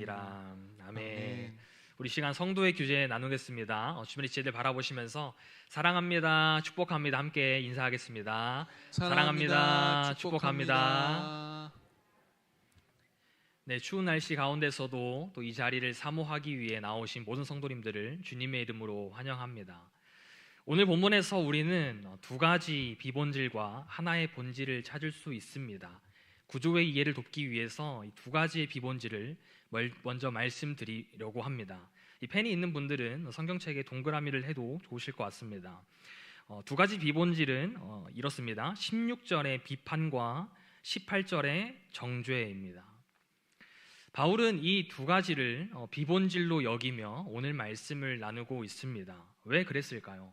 살리라. 아멘. 우리 시간 성도의 규제 나누겠습니다. 주변의 지혜들 바라보시면서 사랑합니다, 축복합니다 함께 인사하겠습니다. 사랑합니다, 축복합니다. 네, 추운 날씨 가운데서도 또 이 자리를 사모하기 위해 나오신 모든 성도님들을 주님의 이름으로 환영합니다. 오늘 본문에서 우리는 두 가지 비본질과 하나의 본질을 찾을 수 있습니다. 구조의 이해를 돕기 위해서 이 두 가지의 비본질을 먼저 말씀드리려고 합니다. 이 펜이 있는 분들은 성경책에 동그라미를 해도 좋으실 것 같습니다. 두 가지 비본질은 이렇습니다. 16절의 비판과 18절의 정죄입니다. 바울은 이 두 가지를 비본질로 여기며 오늘 말씀을 나누고 있습니다. 왜 그랬을까요?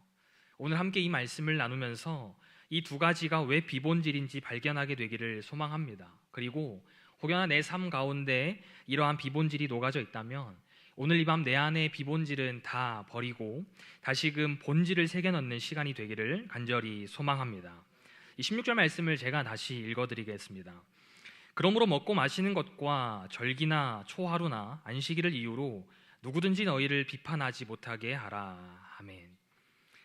오늘 함께 이 말씀을 나누면서 이 두 가지가 왜 비본질인지 발견하게 되기를 소망합니다. 그리고 혹여나 내 삶 가운데 이러한 비본질이 녹아져 있다면 오늘 이 밤 내 안의 비본질은 다 버리고 다시금 본질을 새겨 넣는 시간이 되기를 간절히 소망합니다. 이 16절 말씀을 제가 다시 읽어드리겠습니다. 그러므로 먹고 마시는 것과 절기나 초하루나 안식일을 이유로 누구든지 너희를 비판하지 못하게 하라. 아멘.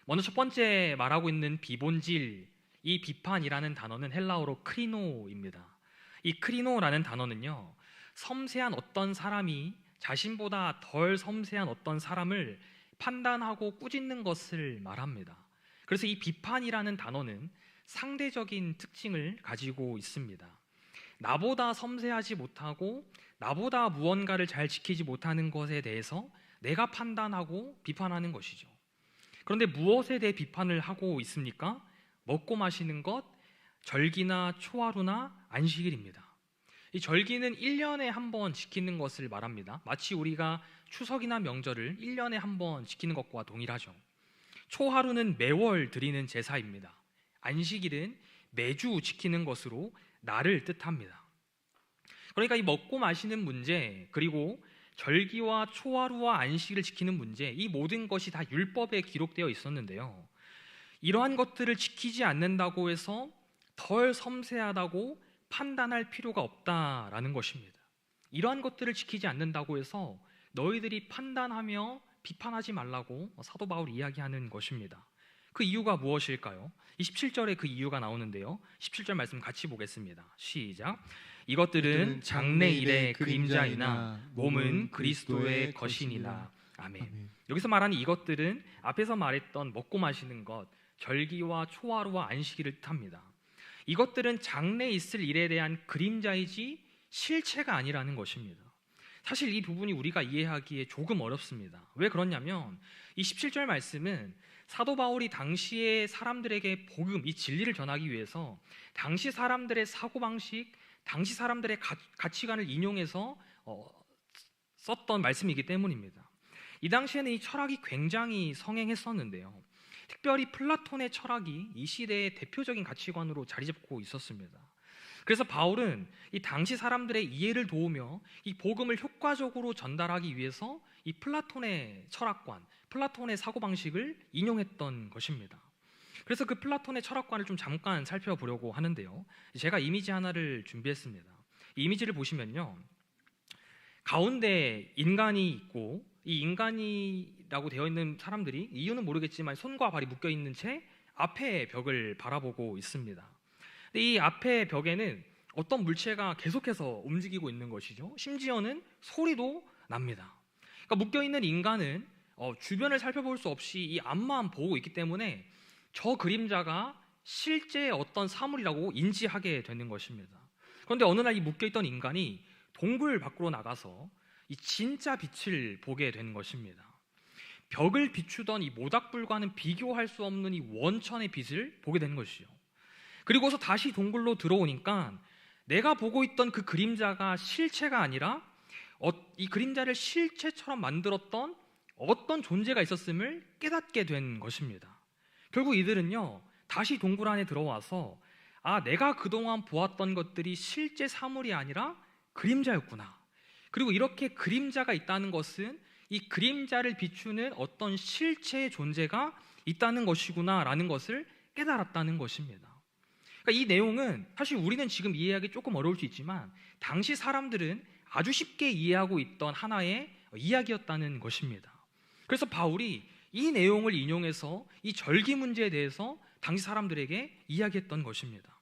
먼저 첫 번째 말하고 있는 비본질, 이 비판이라는 단어는 헬라어로 크리노입니다. 이 크리노라는 단어는요, 섬세한 어떤 사람이 자신보다 덜 섬세한 어떤 사람을 판단하고 꾸짖는 것을 말합니다. 그래서 이 비판이라는 단어는 상대적인 특징을 가지고 있습니다. 나보다 섬세하지 못하고 나보다 무언가를 잘 지키지 못하는 것에 대해서 내가 판단하고 비판하는 것이죠. 그런데 무엇에 대해 비판을 하고 있습니까? 먹고 마시는 것, 절기나 초하루나 안식일입니다. 이 절기는 1년에 한 번 지키는 것을 말합니다. 마치 우리가 추석이나 명절을 1년에 한 번 지키는 것과 동일하죠. 초하루는 매월 드리는 제사입니다. 안식일은 매주 지키는 것으로 날을 뜻합니다. 그러니까 이 먹고 마시는 문제, 그리고 절기와 초하루와 안식일을 지키는 문제, 이 모든 것이 다 율법에 기록되어 있었는데요, 이러한 것들을 지키지 않는다고 해서 덜 섬세하다고 판단할 필요가 없다라는 것입니다. 이러한 것들을 지키지 않는다고 해서 너희들이 판단하며 비판하지 말라고 사도 바울이 이야기하는 것입니다. 그 이유가 무엇일까요? 27절에 그 이유가 나오는데요, 17절 말씀 같이 보겠습니다. 시작. 이것들은 장래일의 그림자이나 몸은 그리스도의 것이니라. 아멘. 여기서 말하는 이것들은 앞에서 말했던 먹고 마시는 것, 절기와 초하루와 안식일을 뜻합니다. 이것들은 장래에 있을 일에 대한 그림자이지 실체가 아니라는 것입니다. 사실 이 부분이 우리가 이해하기에 조금 어렵습니다. 왜 그러냐면 이 17절 말씀은 사도 바울이 당시의 사람들에게 복음, 이 진리를 전하기 위해서 당시 사람들의 사고방식, 당시 사람들의 가치관을 인용해서 썼던 말씀이기 때문입니다. 이 당시에는 이 철학이 굉장히 성행했었는데요, 특별히 플라톤의 철학이 이 시대의 대표적인 가치관으로 자리 잡고 있었습니다. 그래서 바울은 이 당시 사람들의 이해를 도우며 이 복음을 효과적으로 전달하기 위해서 이 플라톤의 철학관, 플라톤의 사고방식을 인용했던 것입니다. 그래서 그 플라톤의 철학관을 좀 잠깐 살펴보려고 하는데요, 제가 이미지 하나를 준비했습니다. 이 이미지를 보시면요, 가운데 인간이 있고 이 인간이라고 되어 있는 사람들이 이유는 모르겠지만 손과 발이 묶여 있는 채 앞에 벽을 바라보고 있습니다. 이 앞에 벽에는 어떤 물체가 계속해서 움직이고 있는 것이죠. 심지어는 소리도 납니다. 그러니까 묶여 있는 인간은 주변을 살펴볼 수 없이 이 앞만 보고 있기 때문에 저 그림자가 실제 어떤 사물이라고 인지하게 되는 것입니다. 그런데 어느 날 이 묶여있던 인간이 동굴 밖으로 나가서 이 진짜 빛을 보게 되는 것입니다. 벽을 비추던 이 모닥불과는 비교할 수 없는 이 원천의 빛을 보게 되는 것이죠. 그리고서 다시 동굴로 들어오니까 내가 보고 있던 그 그림자가 실체가 아니라 이 그림자를 실체처럼 만들었던 어떤 존재가 있었음을 깨닫게 된 것입니다. 결국 이들은요, 다시 동굴 안에 들어와서 내가 그동안 보았던 것들이 실제 사물이 아니라 그림자였구나. 그리고 이렇게 그림자가 있다는 것은 이 그림자를 비추는 어떤 실체의 존재가 있다는 것이구나 라는 것을 깨달았다는 것입니다. 그러니까 이 내용은 사실 우리는 지금 이해하기 조금 어려울 수 있지만 당시 사람들은 아주 쉽게 이해하고 있던 하나의 이야기였다는 것입니다. 그래서 바울이 이 내용을 인용해서 이 절기 문제에 대해서 당시 사람들에게 이야기했던 것입니다.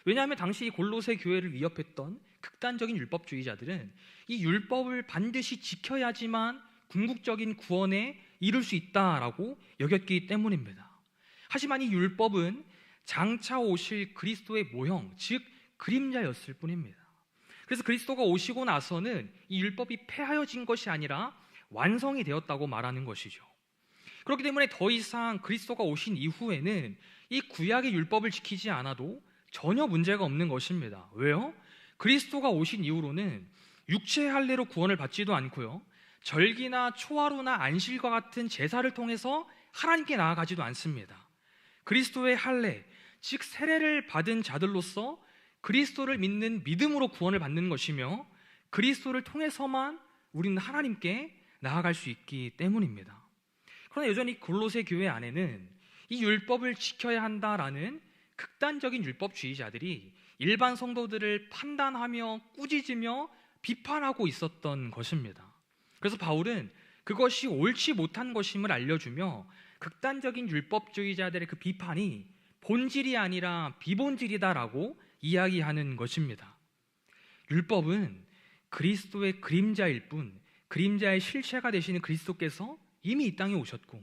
왜냐하면 당시 골로새 교회를 위협했던 극단적인 율법주의자들은 이 율법을 반드시 지켜야지만 궁극적인 구원에 이룰 수 있다라고 여겼기 때문입니다. 하지만 이 율법은 장차 오실 그리스도의 모형, 즉 그림자였을 뿐입니다. 그래서 그리스도가 오시고 나서는 이 율법이 폐하여진 것이 아니라 완성이 되었다고 말하는 것이죠. 그렇기 때문에 더 이상 그리스도가 오신 이후에는 이 구약의 율법을 지키지 않아도 전혀 문제가 없는 것입니다. 왜요? 그리스도가 오신 이후로는 육체의 할례로 구원을 받지도 않고요, 절기나 초하루나 안식일과 같은 제사를 통해서 하나님께 나아가지도 않습니다. 그리스도의 할례, 즉 세례를 받은 자들로서 그리스도를 믿는 믿음으로 구원을 받는 것이며, 그리스도를 통해서만 우리는 하나님께 나아갈 수 있기 때문입니다. 그러나 여전히 골로새 교회 안에는 이 율법을 지켜야 한다라는 극단적인 율법주의자들이 일반 성도들을 판단하며 꾸짖으며 비판하고 있었던 것입니다. 그래서 바울은 그것이 옳지 못한 것임을 알려주며 극단적인 율법주의자들의 그 비판이 본질이 아니라 비본질이다라고 이야기하는 것입니다. 율법은 그리스도의 그림자일 뿐, 그림자의 실체가 되시는 그리스도께서 이미 이 땅에 오셨고,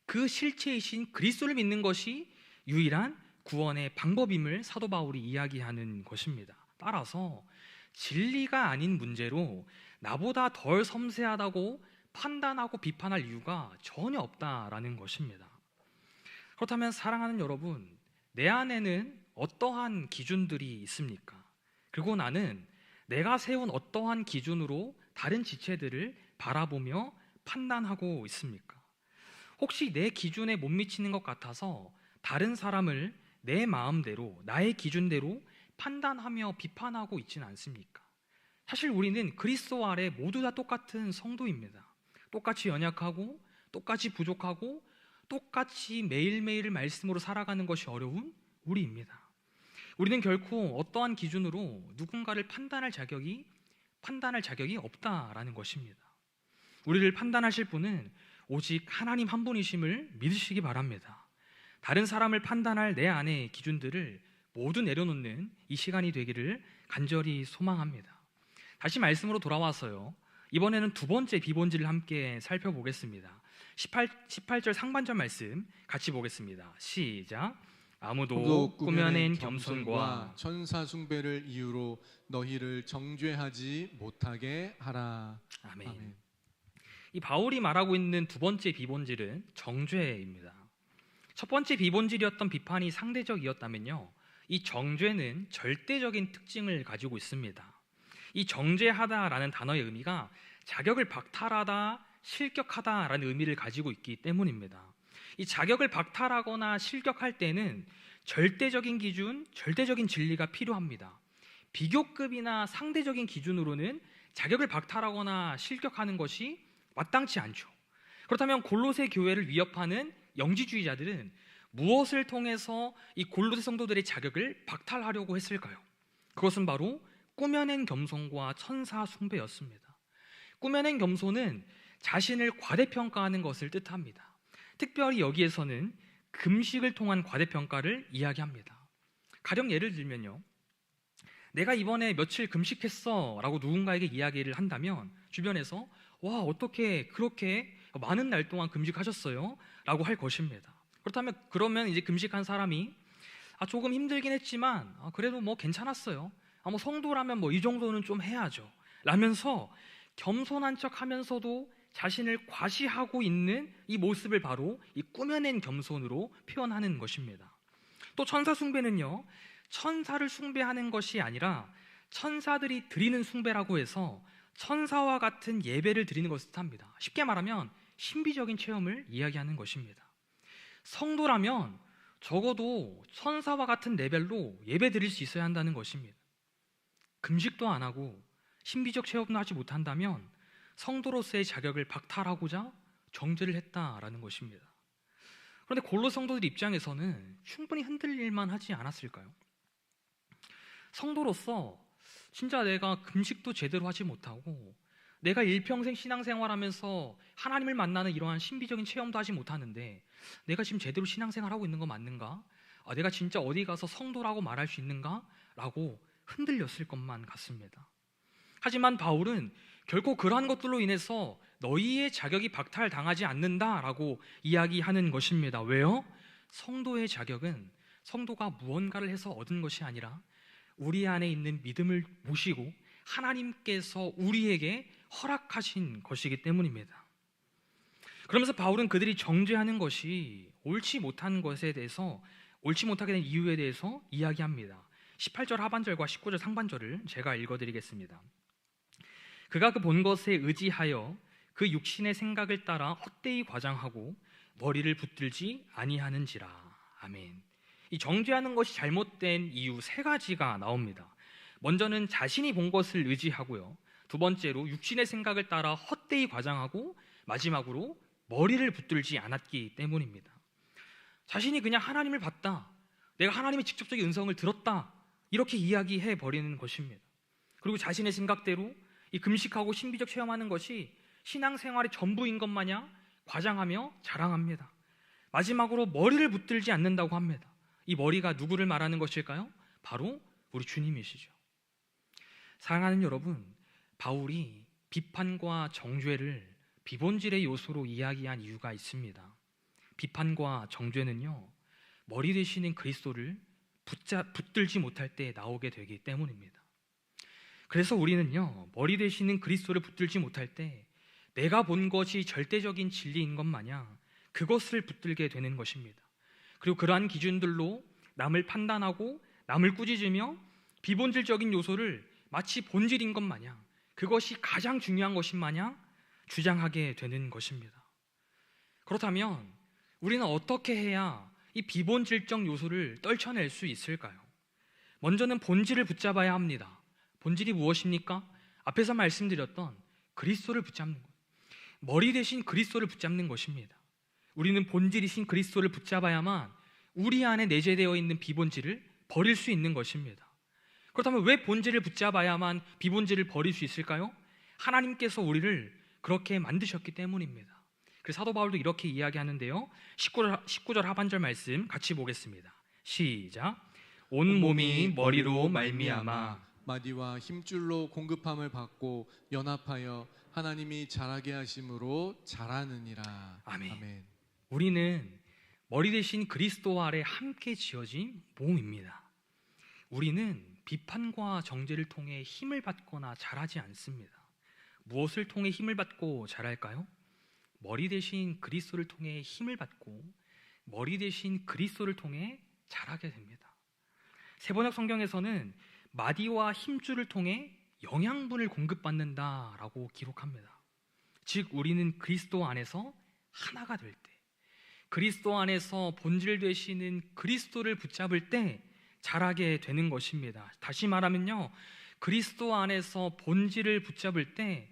그 실체이신 그리스도를 믿는 것이 유일한 구원의 방법임을 사도 바울이 이야기하는 것입니다. 따라서 진리가 아닌 문제로 나보다 덜 섬세하다고 판단하고 비판할 이유가 전혀 없다라는 것입니다. 그렇다면 사랑하는 여러분, 내 안에는 어떠한 기준들이 있습니까? 그리고 나는 내가 세운 어떠한 기준으로 다른 지체들을 바라보며 판단하고 있습니까? 혹시 내 기준에 못 미치는 것 같아서 다른 사람을 내 마음대로, 나의 기준대로 판단하며 비판하고 있지는 않습니까? 사실 우리는 그리스도 아래 모두 다 똑같은 성도입니다. 똑같이 연약하고 똑같이 부족하고 똑같이 매일매일 말씀으로 살아가는 것이 어려운 우리입니다. 우리는 결코 어떠한 기준으로 누군가를 판단할 자격이 없다라는 것입니다. 우리를 판단하실 분은 오직 하나님 한 분이심을 믿으시기 바랍니다. 다른 사람을 판단할 내 안의 기준들을 모두 내려놓는 이 시간이 되기를 간절히 소망합니다. 다시 말씀으로 돌아와서요, 이번에는 두 번째 비본질을 함께 살펴보겠습니다. 18절 상반절 말씀 같이 보겠습니다. 시작. 아무도 꾸며낸 겸손과 천사 숭배를 이유로 너희를 정죄하지 못하게 하라. 아멘. 아멘. 이 바울이 말하고 있는 두 번째 비본질은 정죄입니다. 첫 번째 비본질이었던 비판이 상대적이었다면요, 이 정죄는 절대적인 특징을 가지고 있습니다. 이 정죄하다라는 단어의 의미가 자격을 박탈하다, 실격하다라는 의미를 가지고 있기 때문입니다. 이 자격을 박탈하거나 실격할 때는 절대적인 기준, 절대적인 진리가 필요합니다. 비교급이나 상대적인 기준으로는 자격을 박탈하거나 실격하는 것이 마땅치 않죠. 그렇다면 골로새 교회를 위협하는 영지주의자들은 무엇을 통해서 이 골로새 성도들의 자격을 박탈하려고 했을까요? 그것은 바로 꾸며낸 겸손과 천사 숭배였습니다. 꾸며낸 겸손은 자신을 과대평가하는 것을 뜻합니다. 특별히 여기에서는 금식을 통한 과대평가를 이야기합니다. 가령 예를 들면요, 내가 이번에 며칠 금식했어 라고 누군가에게 이야기를 한다면 주변에서 와, 어떻게 그렇게 많은 날 동안 금식하셨어요? 라고 할 것입니다. 그러면 이제 금식한 사람이 조금 힘들긴 했지만 그래도 뭐 괜찮았어요. 뭐 성도라면 뭐 이 정도는 좀 해야죠 라면서 겸손한 척 하면서도 자신을 과시하고 있는 이 모습을 바로 이 꾸며낸 겸손으로 표현하는 것입니다. 또 천사 숭배는요, 천사를 숭배하는 것이 아니라 천사들이 드리는 숭배라고 해서 천사와 같은 예배를 드리는 것을 뜻합니다. 쉽게 말하면 신비적인 체험을 이야기하는 것입니다. 성도라면 적어도 천사와 같은 레벨로 예배 드릴 수 있어야 한다는 것입니다. 금식도 안 하고 신비적 체험도 하지 못한다면 성도로서의 자격을 박탈하고자 정죄를 했다라는 것입니다. 그런데 골로 성도들 입장에서는 충분히 흔들릴만 하지 않았을까요? 성도로서 진짜 내가 금식도 제대로 하지 못하고 내가 일평생 신앙생활하면서 하나님을 만나는 이러한 신비적인 체험도 하지 못하는데 내가 지금 제대로 신앙생활하고 있는 거 맞는가? 내가 진짜 어디 가서 성도라고 말할 수 있는가? 라고 흔들렸을 것만 같습니다. 하지만 바울은 결코 그러한 것들로 인해서 너희의 자격이 박탈당하지 않는다라고 이야기하는 것입니다. 왜요? 성도의 자격은 성도가 무언가를 해서 얻은 것이 아니라 우리 안에 있는 믿음을 모시고 하나님께서 우리에게 허락하신 것이기 때문입니다. 그러면서 바울은 그들이 정죄하는 것이 옳지 못한 것에 대해서, 옳지 못하게 된 이유에 대해서 이야기합니다. 18절 하반절과 19절 상반절을 제가 읽어드리겠습니다. 그가 그 본 것에 의지하여 그 육신의 생각을 따라 헛되이 과장하고 머리를 붙들지 아니하는지라. 아멘. 이 정죄하는 것이 잘못된 이유 세 가지가 나옵니다. 먼저는 자신이 본 것을 의지하고요, 두 번째로 육신의 생각을 따라 헛되이 과장하고, 마지막으로 머리를 붙들지 않았기 때문입니다. 자신이 그냥 하나님을 봤다, 내가 하나님의 직접적인 음성을 들었다, 이렇게 이야기해 버리는 것입니다. 그리고 자신의 생각대로 이 금식하고 신비적 체험하는 것이 신앙생활의 전부인 것 마냥 과장하며 자랑합니다. 마지막으로 머리를 붙들지 않는다고 합니다. 이 머리가 누구를 말하는 것일까요? 바로 우리 주님이시죠. 사랑하는 여러분, 바울이 비판과 정죄를 비본질의 요소로 이야기한 이유가 있습니다. 비판과 정죄는요, 머리 되시는 그리스도를 붙들지 못할 때 나오게 되기 때문입니다. 그래서 우리는요, 머리 되시는 그리스도를 붙들지 못할 때 내가 본 것이 절대적인 진리인 것 마냥 그것을 붙들게 되는 것입니다. 그리고 그러한 기준들로 남을 판단하고 남을 꾸짖으며 비본질적인 요소를 마치 본질인 것 마냥, 그것이 가장 중요한 것인 마냥 주장하게 되는 것입니다. 그렇다면 우리는 어떻게 해야 이 비본질적 요소를 떨쳐낼 수 있을까요? 먼저는 본질을 붙잡아야 합니다. 본질이 무엇입니까? 앞에서 말씀드렸던 그리스도를 붙잡는 것, 머리 대신 그리스도를 붙잡는 것입니다. 우리는 본질이신 그리스도를 붙잡아야만 우리 안에 내재되어 있는 비본질을 버릴 수 있는 것입니다. 그렇다면 왜 본질을 붙잡아야만 비본질을 버릴 수 있을까요? 하나님께서 우리를 그렇게 만드셨기 때문입니다. 그래서 사도 바울도 이렇게 이야기하는데요, 19절 하반절 말씀 같이 보겠습니다. 시작. 온 몸이 머리로 말미암아 마디와 힘줄로 공급함을 받고 연합하여 하나님이 자라게 하심으로 자라느니라. 아멘. 우리는 머리 대신 그리스도 아래 함께 지어진 몸입니다. 우리는 비판과 정죄를 통해 힘을 받거나 자라지 않습니다. 무엇을 통해 힘을 받고 자랄까요? 머리 대신 그리스도를 통해 힘을 받고 머리 대신 그리스도를 통해 자라게 됩니다. 세번역 성경에서는 마디와 힘줄을 통해 영양분을 공급받는다라고 기록합니다. 즉 우리는 그리스도 안에서 하나가 될 때, 그리스도 안에서 본질 되시는 그리스도를 붙잡을 때 자라게 되는 것입니다. 다시 말하면요, 그리스도 안에서 본질을 붙잡을 때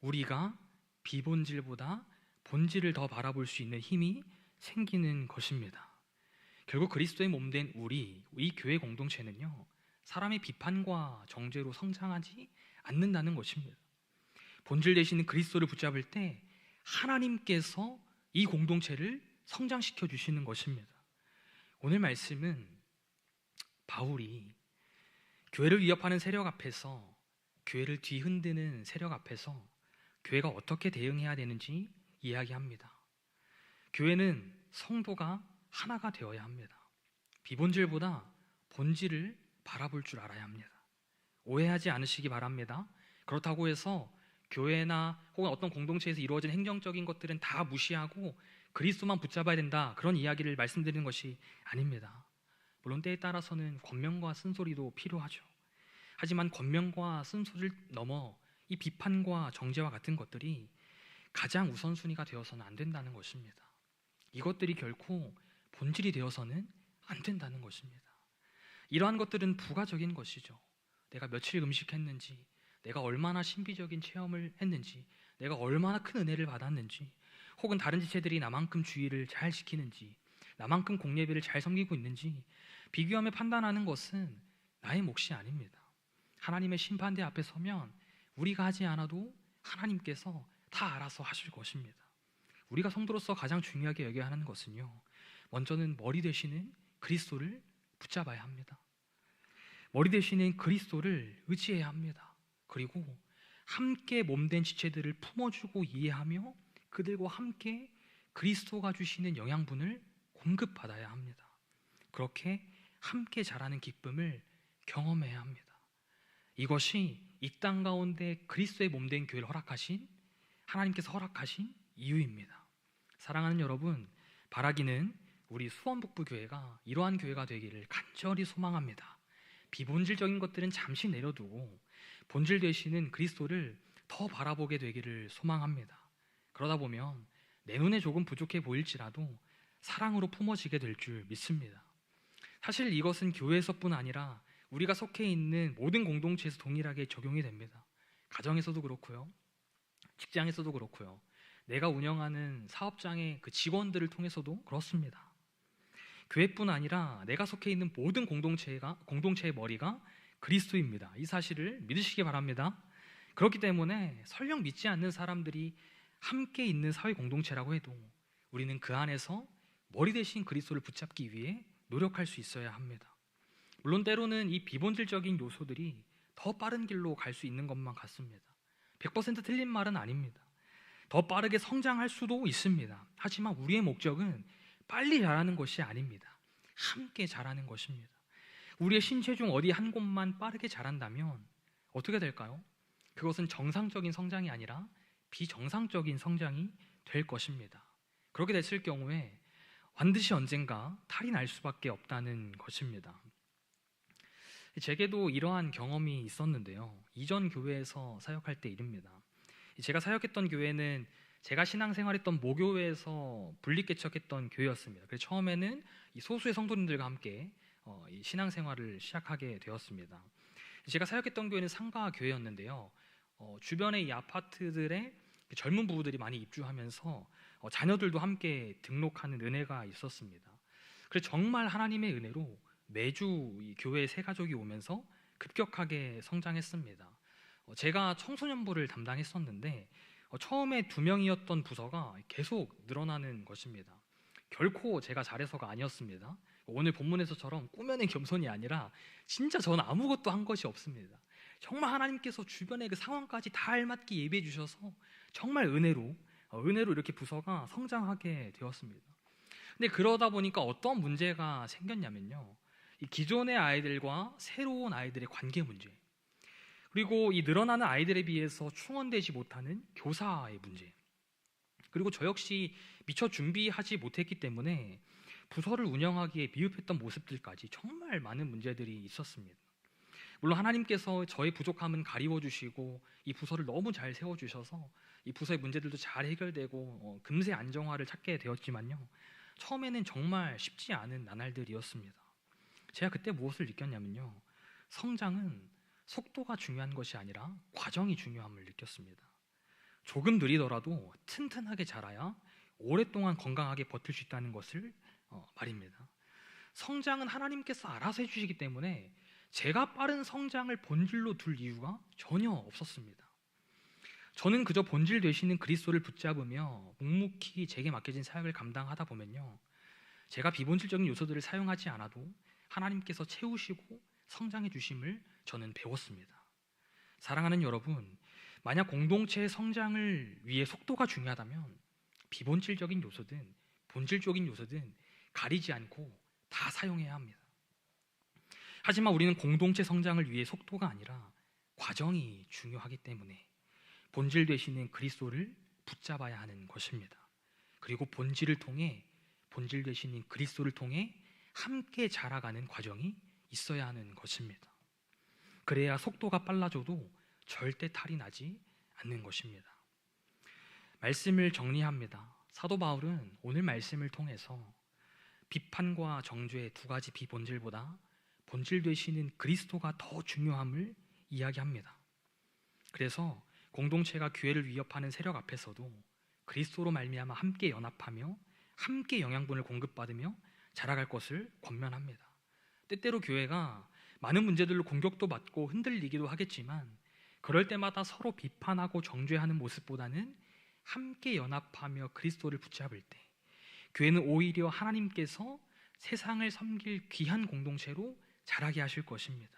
우리가 비본질보다 본질을 더 바라볼 수 있는 힘이 생기는 것입니다. 결국 그리스도의 몸된 우리, 이 교회 공동체는요, 사람의 비판과 정죄로 성장하지 않는다는 것입니다. 본질 되시는 그리스도를 붙잡을 때 하나님께서 이 공동체를 성장시켜 주시는 것입니다. 오늘 말씀은 바울이 교회를 위협하는 세력 앞에서, 교회를 뒤흔드는 세력 앞에서 교회가 어떻게 대응해야 되는지 이야기합니다. 교회는 성도가 하나가 되어야 합니다. 비본질보다 본질을 바라볼 줄 알아야 합니다. 오해하지 않으시기 바랍니다. 그렇다고 해서 교회나 혹은 어떤 공동체에서 이루어진 행정적인 것들은 다 무시하고 그리스도만 붙잡아야 된다, 그런 이야기를 말씀드리는 것이 아닙니다. 물론 때에 따라서는 권면과 쓴소리도 필요하죠. 하지만 권면과 쓴소리를 넘어 이 비판과 정죄와 같은 것들이 가장 우선순위가 되어서는 안 된다는 것입니다. 이것들이 결코 본질이 되어서는 안 된다는 것입니다. 이러한 것들은 부가적인 것이죠. 내가 며칠 음식했는지, 내가 얼마나 신비적인 체험을 했는지, 내가 얼마나 큰 은혜를 받았는지, 혹은 다른 지체들이 나만큼 주의를 잘 지키는지, 나만큼 공예배를 잘 섬기고 있는지 비교하며 판단하는 것은 나의 몫이 아닙니다. 하나님의 심판대 앞에 서면 우리가 하지 않아도 하나님께서 다 알아서 하실 것입니다. 우리가 성도로서 가장 중요하게 여겨야 하는 것은요, 먼저는 머리 되시는 그리스도를 붙잡아야 합니다. 머리 되시는 그리스도를 의지해야 합니다. 그리고 함께 몸된 지체들을 품어주고 이해하며 그들과 함께 그리스도가 주시는 영양분을 공급받아야 합니다. 그렇게 함께 자라는 기쁨을 경험해야 합니다. 이것이 이 땅 가운데 그리스도의 몸된 교회를 허락하신, 하나님께서 허락하신 이유입니다. 사랑하는 여러분, 바라기는 우리 수원북부교회가 이러한 교회가 되기를 간절히 소망합니다. 비본질적인 것들은 잠시 내려두고 본질 되시는 그리스도를 더 바라보게 되기를 소망합니다. 그러다 보면 내 눈에 조금 부족해 보일지라도 사랑으로 품어지게 될 줄 믿습니다. 사실 이것은 교회에서뿐 아니라 우리가 속해 있는 모든 공동체에서 동일하게 적용이 됩니다. 가정에서도 그렇고요, 직장에서도 그렇고요, 내가 운영하는 사업장의 그 직원들을 통해서도 그렇습니다. 교회뿐 아니라 내가 속해 있는 모든 공동체의 머리가 그리스도입니다. 이 사실을 믿으시기 바랍니다. 그렇기 때문에 설령 믿지 않는 사람들이 함께 있는 사회 공동체라고 해도 우리는 그 안에서 머리 대신 그리스도를 붙잡기 위해 노력할 수 있어야 합니다. 물론 때로는 이 비본질적인 요소들이 더 빠른 길로 갈 수 있는 것만 같습니다. 100% 틀린 말은 아닙니다. 더 빠르게 성장할 수도 있습니다. 하지만 우리의 목적은 빨리 자라는 것이 아닙니다. 함께 자라는 것입니다. 우리의 신체 중 어디 한 곳만 빠르게 자란다면 어떻게 될까요? 그것은 정상적인 성장이 아니라 비정상적인 성장이 될 것입니다. 그렇게 됐을 경우에 반드시 언젠가 탈이 날 수밖에 없다는 것입니다. 제게도 이러한 경험이 있었는데요, 이전 교회에서 사역할 때 일입니다. 제가 사역했던 교회는 제가 신앙생활했던 모교회에서 분립개척했던 교회였습니다. 그래서 처음에는 이 소수의 성도님들과 함께 이 신앙생활을 시작하게 되었습니다. 제가 사역했던 교회는 상가 교회였는데요, 주변의 이 아파트들의 젊은 부부들이 많이 입주하면서 자녀들도 함께 등록하는 은혜가 있었습니다. 그래서 정말 하나님의 은혜로 매주 이 교회 새 가족이 오면서 급격하게 성장했습니다. 제가 청소년부를 담당했었는데 처음에 2명이었던 부서가 계속 늘어나는 것입니다. 결코 제가 잘해서가 아니었습니다. 오늘 본문에서처럼 꾸며낸 겸손이 아니라 진짜 저는 아무것도 한 것이 없습니다. 정말 하나님께서 주변의 그 상황까지 다 알맞게 예비해 주셔서 정말 은혜로 이렇게 부서가 성장하게 되었습니다. 근데 그러다 보니까 어떤 문제가 생겼냐면요, 이 기존의 아이들과 새로운 아이들의 관계 문제, 그리고 이 늘어나는 아이들에 비해서 충원되지 못하는 교사의 문제, 그리고 저 역시 미처 준비하지 못했기 때문에 부서를 운영하기에 미흡했던 모습들까지 정말 많은 문제들이 있었습니다. 물론 하나님께서 저의 부족함은 가리워주시고 이 부서를 너무 잘 세워주셔서 이 부서의 문제들도 잘 해결되고 금세 안정화를 찾게 되었지만요, 처음에는 정말 쉽지 않은 나날들이었습니다. 제가 그때 무엇을 느꼈냐면요, 성장은 속도가 중요한 것이 아니라 과정이 중요함을 느꼈습니다. 조금 느리더라도 튼튼하게 자라야 오랫동안 건강하게 버틸 수 있다는 것을 말입니다. 성장은 하나님께서 알아서 해주시기 때문에 제가 빠른 성장을 본질로 둘 이유가 전혀 없었습니다. 저는 그저 본질 되시는 그리스도를 붙잡으며 묵묵히 제게 맡겨진 사역을 감당하다 보면요, 제가 비본질적인 요소들을 사용하지 않아도 하나님께서 채우시고 성장해 주심을 저는 배웠습니다. 사랑하는 여러분, 만약 공동체의 성장을 위해 속도가 중요하다면 비본질적인 요소든 본질적인 요소든 가리지 않고 다 사용해야 합니다. 하지만 우리는 공동체 성장을 위해 속도가 아니라 과정이 중요하기 때문에 본질 되시는 그리스도를 붙잡아야 하는 것입니다. 그리고 본질 되시는 그리스도를 통해 함께 자라가는 과정이 있어야 하는 것입니다. 그래야 속도가 빨라져도 절대 탈이 나지 않는 것입니다. 말씀을 정리합니다. 사도 바울은 오늘 말씀을 통해서 비판과 정죄의 2가지 비본질보다 본질 되시는 그리스도가 더 중요함을 이야기합니다. 그래서 공동체가 교회를 위협하는 세력 앞에서도 그리스도로 말미암아 함께 연합하며 함께 영양분을 공급받으며 자라갈 것을 권면합니다. 때때로 교회가 많은 문제들로 공격도 받고 흔들리기도 하겠지만 그럴 때마다 서로 비판하고 정죄하는 모습보다는 함께 연합하며 그리스도를 붙잡을 때 교회는 오히려 하나님께서 세상을 섬길 귀한 공동체로 자라게 하실 것입니다.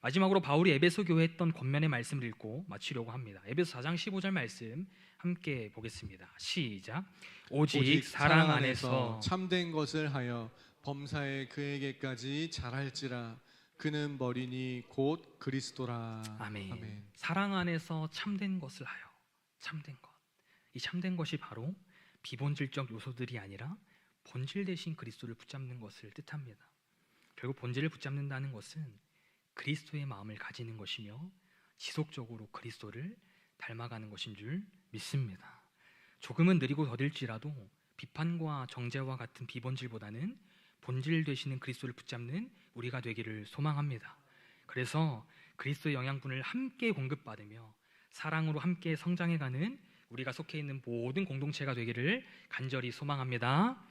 마지막으로 바울이 에베소 교회에 했던 권면의 말씀을 읽고 마치려고 합니다. 에베소 4장 15절 말씀 함께 보겠습니다. 시작. 오직 사랑 안에서 참된 것을 하여 범사에 그에게까지 자랄지라. 그는 머리니 곧 그리스도라. 아멘. 사랑 안에서 참된 것을 하여. 참된 것. 이 참된 것이 바로 비본질적 요소들이 아니라 본질 대신 그리스도를 붙잡는 것을 뜻합니다. 결국 본질을 붙잡는다는 것은 그리스도의 마음을 가지는 것이며 지속적으로 그리스도를 닮아가는 것인 줄 믿습니다. 조금은 느리고 더딜지라도 비판과 정죄와 같은 비본질보다는 본질 되시는 그리스도를 붙잡는 우리가 되기를 소망합니다. 그래서 그리스도의 영양분을 함께 공급받으며 사랑으로 함께 성장해가는 우리가 속해 있는 모든 공동체가 되기를 간절히 소망합니다.